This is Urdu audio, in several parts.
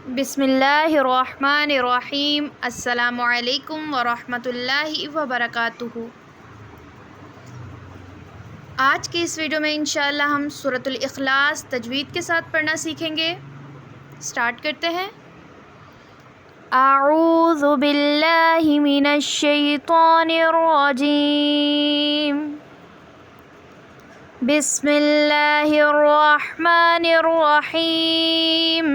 بسم اللہ الرحمن الرحیم۔ السلام علیکم ورحمۃ اللہ وبرکاتہ۔ آج کے اس ویڈیو میں انشاءاللہ ہم سورۃ الاخلاص تجوید کے ساتھ پڑھنا سیکھیں گے۔ سٹارٹ کرتے ہیں۔ اعوذ باللہ من الشیطان الرجیم، بسم اللہ الرحمن الرحیم۔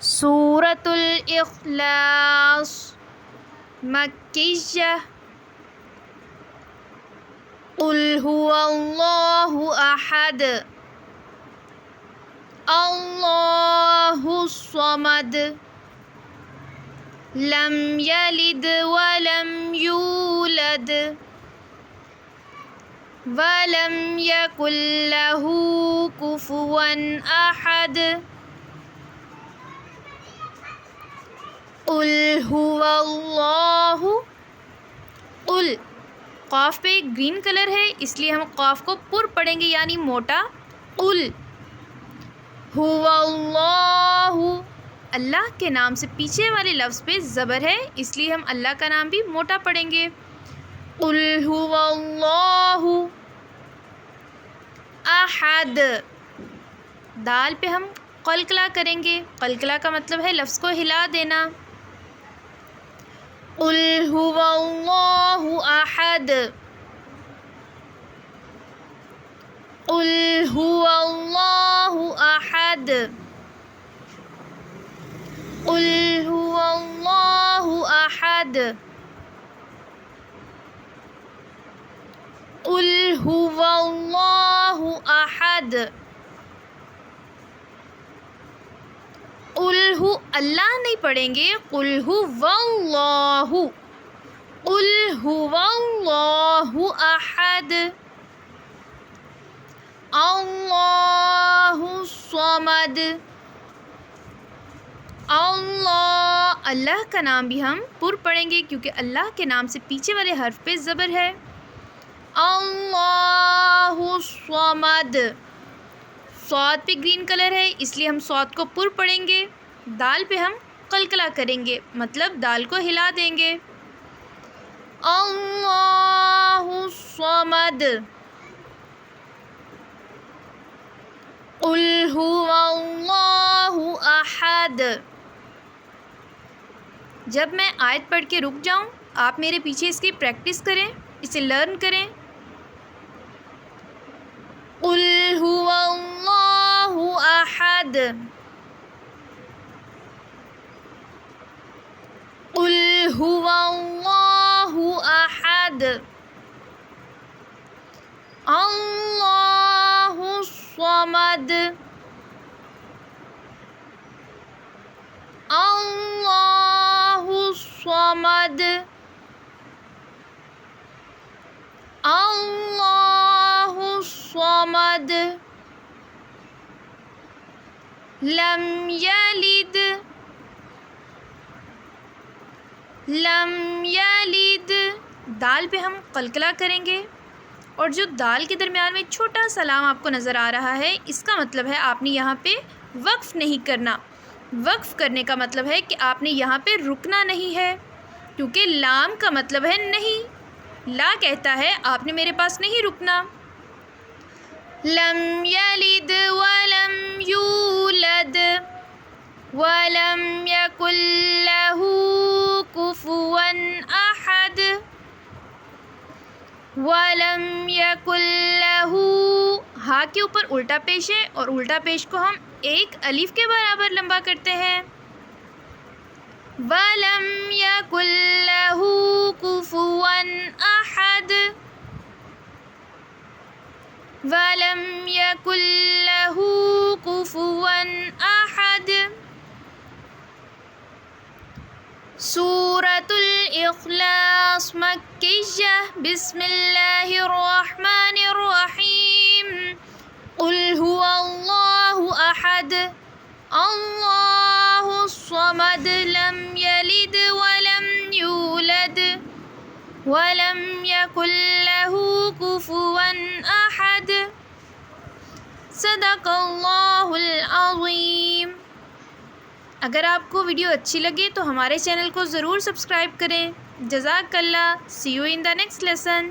سورۃ الاخلاص مکیہ۔ قل هو اللہ احد اللہ الصمد لم یلد ولم یولد ولم یکن لہ کفوا احد۔ قل هو اللہ، قل قاف پہ گرین کلر ہے اس لیے ہم قاف کو پر پڑھیں گے یعنی موٹا۔ قل هو اللہ، اللہ کے نام سے پیچھے والے لفظ پہ زبر ہے اس لیے ہم اللہ کا نام بھی موٹا پڑھیں گے۔ قل هو اللہ احد، دال پہ ہم قلقلہ کریں گے۔ قلقلہ کا مطلب ہے لفظ کو ہلا دینا۔ قل هو اللہ احد، قل هو اللہ احد، قل هو اللہ احد، قل هو اللہ احد۔ قل ہو اللہ نہیں پڑھیں گے، قل هو اللہ، قل هو اللہ احد، اللہ الصمد۔ اللہ کا نام بھی ہم پر پڑھیں گے کیونکہ اللہ کے نام سے پیچھے والے حرف پہ زبر ہے۔ اللہ الصمد، صاد پہ گرین کلر ہے اس لیے ہم صاد کو پر پڑھیں گے۔ دال پہ ہم قلقلہ کریں گے مطلب دال کو ہلا دیں گے۔ اللہ الصمد، قل هو اللہ احد۔ جب میں آیت پڑھ کے رک جاؤں آپ میرے پیچھے اس کی پریکٹس کریں، اسے لرن کریں۔ قل هو اللہ احد، قل هو اللہ احد، اللہ الصمد، اللہ الصمد، اللہ الصمد لم یلد، لم یلد، دال پہ ہم قلقلہ کریں گے اور جو دال کے درمیان میں چھوٹا سا لام آپ کو نظر آ رہا ہے اس کا مطلب ہے آپ نے یہاں پہ وقف نہیں کرنا۔ وقف کرنے کا مطلب ہے کہ آپ نے یہاں پہ رکنا نہیں ہے کیونکہ لام کا مطلب ہے نہیں۔ لا کہتا ہے آپ نے میرے پاس نہیں رکنا۔ لم یلد ولم یولد ولم یکن لہ کفوا احد، وَلَمْ يَكُنْ لَهُ، ہا کے اوپر الٹا پیش ہے اور الٹا پیش کو ہم ایک الف کے برابر لمبا کرتے ہیں۔ وَلَمْ يَكُنْ لَهُ كُفُوًا أَحَدٌ، وَلَمْ يَكُنْ لَهُ كُفُوًا أَحَدٌ۔ سورۃ الاخلاص مکیہ۔ بسم اللہ الرحمن الرحیم۔ قل هو اللہ احد اللہ الصمد لم یلد ولم یولد ولم یکن لہ کفوا احد۔ صدق اللہ العظیم۔ اگر آپ کو ویڈیو اچھی لگے تو ہمارے چینل کو ضرور سبسکرائب کریں۔ جزاک اللہ، see you in the next lesson.